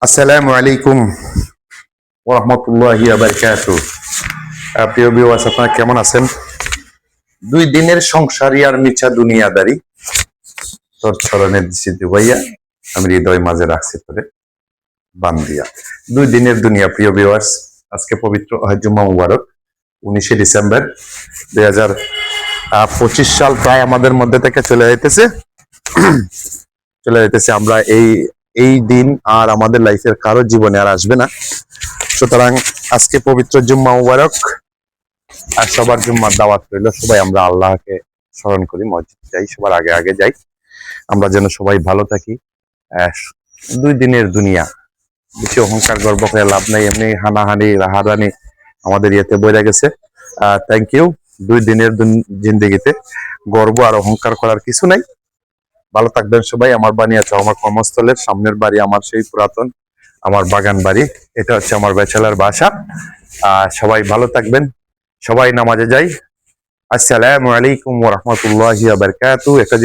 আসসালামু আলাইকুম ওয়া রাহমাতুল্লাহি ওয়া বারাকাতুহু। প্রিয় ভিউয়ার্স, আপনারা কেমন আছেন? দুই দিনের সংসারী আর মিছা দুনিয়াদারি, তোর চরণের দৃষ্টিতে ভাইয়া আমি হৃদয় মাঝে রাখছি তোরে বান্দিয়া। দুই দিনের দুনিয়া। প্রিয় ভিউয়ার্স, আজকে পবিত্র জুম্মা মুবারক, 19শে ডিসেম্বর 2025 সাল প্রায় আমাদের মধ্যে থেকে চলে যাইতেছে। আমরা এই দিন আর আমাদের লাইফের কারো জীবনে আর আসবে না। সুতরাং আজকে পবিত্র জুম্মা মুবারক, আর সবার জুম্মার দাওয়াত রইল। সবাই আমরা আল্লাহকে স্মরণ করি, মসজিদ যাই, সবার আগে আগে যাই, আমরা যেন সবাই ভালো থাকি। দুই দিনের দুনিয়া, বেশি অহংকার গর্ব করে লাভ নাই। এমনি হানাহানি রাহারানি আমাদের ইয়েতে বইরা গেছে। Thank you. দুই দিনের জিন্দেগিতে গর্ব আর অহংকার করার কিছু নাই। ভালো থাকবেন সবাই। আমার বানিয়েছে আমার কর্মস্থলের সামনের বাড়ি, আমার সেই পুরাতন আমার বাগান বাড়ি, এটা হচ্ছে আমার ব্যাচেলার বাসা। সবাই ভালো থাকবেন, সবাই নামাজে যাই। আসসালামু আলাইকুম ওয়া রাহমাতুল্লাহি ওয়া বারাকাতুহু। একটা